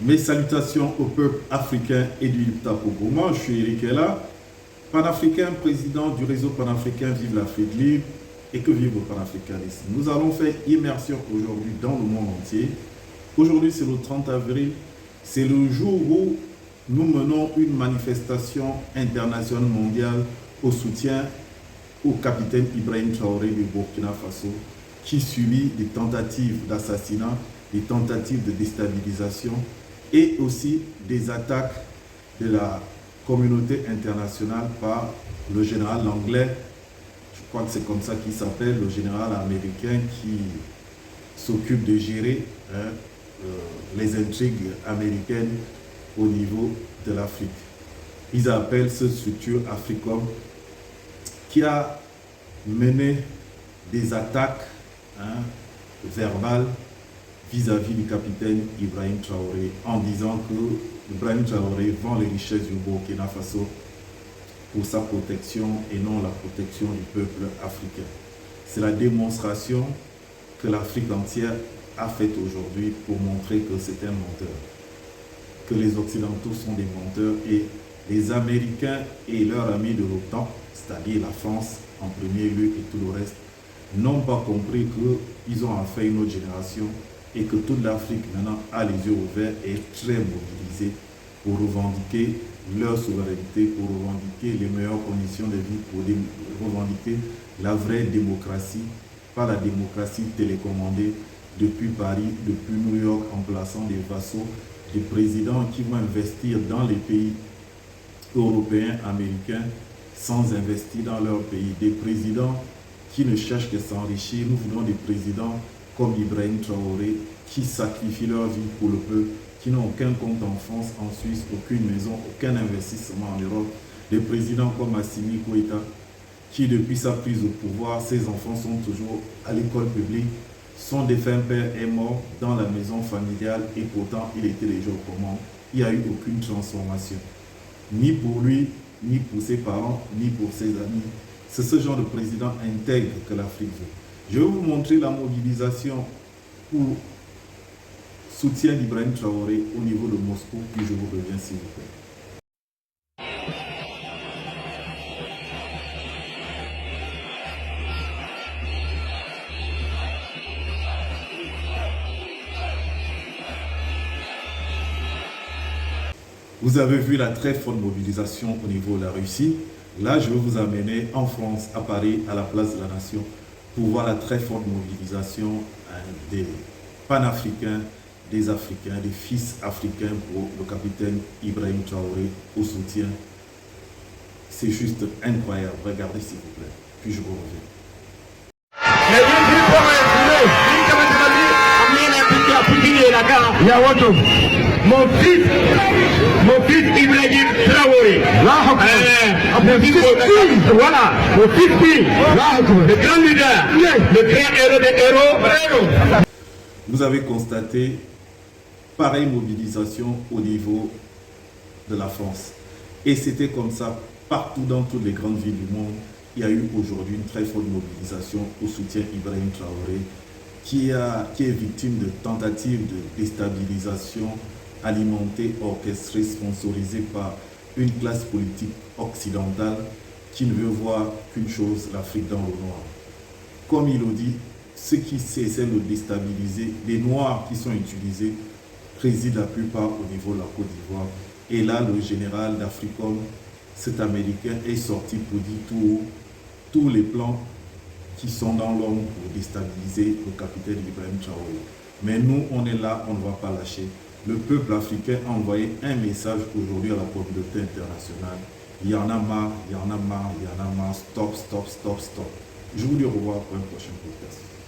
Mes salutations au peuple africain et du Liptako. Moi, je suis Eric Ella, panafricain, président du réseau panafricain Vive l'Afrique libre et que vive le panafricanisme. Nous allons faire immersion aujourd'hui dans le monde entier. Aujourd'hui, c'est le 30 avril. C'est le jour où nous menons une manifestation internationale mondiale au soutien au capitaine Ibrahim Traoré du Burkina Faso qui subit des tentatives d'assassinat, des tentatives de déstabilisation et aussi des attaques de la communauté internationale par le général anglais, je crois que c'est comme ça qu'il s'appelle, le général américain qui s'occupe de gérer les intrigues américaines au niveau de l'Afrique. Ils appellent ce structure Africom qui a mené des attaques verbales vis-à-vis du capitaine Ibrahim Traoré en disant que Ibrahim Traoré vend les richesses du Burkina Faso pour sa protection et non la protection du peuple africain. C'est la démonstration que l'Afrique entière a faite aujourd'hui pour montrer que c'est un menteur, que les Occidentaux sont des menteurs et les Américains et leurs amis de l'OTAN, c'est-à-dire la France en premier lieu et tout le reste, n'ont pas compris qu'ils ont affaire à une autre génération et que toute l'Afrique maintenant a les yeux ouverts et est très mobilisée pour revendiquer leur souveraineté, pour revendiquer les meilleures conditions de vie, pour revendiquer la vraie démocratie, pas la démocratie télécommandée depuis Paris, depuis New York, en plaçant des vassaux, des présidents qui vont investir dans les pays européens, américains, sans investir dans leur pays, des présidents qui ne cherchent que s'enrichir. Nous voulons des présidents comme Ibrahim Traoré, qui sacrifient leur vie pour le peuple, qui n'ont aucun compte en France, en Suisse, aucune maison, aucun investissement en Europe. Des présidents comme Assimi Goïta, qui depuis sa prise au pouvoir, ses enfants sont toujours à l'école publique, son défunt père est mort dans la maison familiale et pourtant il était déjà aux commandes. Il n'y a eu aucune transformation, ni pour lui, ni pour ses parents, ni pour ses amis. C'est ce genre de président intègre que l'Afrique veut. Je vais vous montrer la mobilisation pour soutien d'Ibrahim Traoré au niveau de Moscou, puis je vous reviens s'il vous plaît. Vous avez vu la très forte mobilisation au niveau de la Russie. Là, je vais vous amener en France, à Paris, à la place de la Nation, pour voir la très forte mobilisation des panafricains, des Africains, des fils africains pour le capitaine Ibrahim Traoré au soutien. C'est juste incroyable. Regardez s'il vous plaît. Puis je vous reviens. Mon fils Ibrahim Traoré. Voilà, mon fils, le grand leader, le grand héros des héros. Vous avez constaté pareille mobilisation au niveau de la France. Et c'était comme ça partout dans toutes les grandes villes du monde. Il y a eu aujourd'hui une très forte mobilisation au soutien d'Ibrahim Traoré, qui est victime de tentatives de déstabilisation alimentée, orchestrée, sponsorisée par une classe politique occidentale qui ne veut voir qu'une chose, l'Afrique dans le noir. Comme il le dit, ceux qui essaient de déstabiliser, les Noirs qui sont utilisés, résident la plupart au niveau de la Côte d'Ivoire. Et là, le général d'Africom, cet Américain, est sorti pour dire tous les plans qui sont dans l'ombre pour déstabiliser le capitaine Ibrahim Traoré. Mais nous, on est là, on ne va pas lâcher. Le peuple africain a envoyé un message aujourd'hui à la communauté internationale. Il y en a marre, il y en a marre, il y en a marre. Stop, stop, stop, stop. Je vous dis au revoir pour un prochain podcast.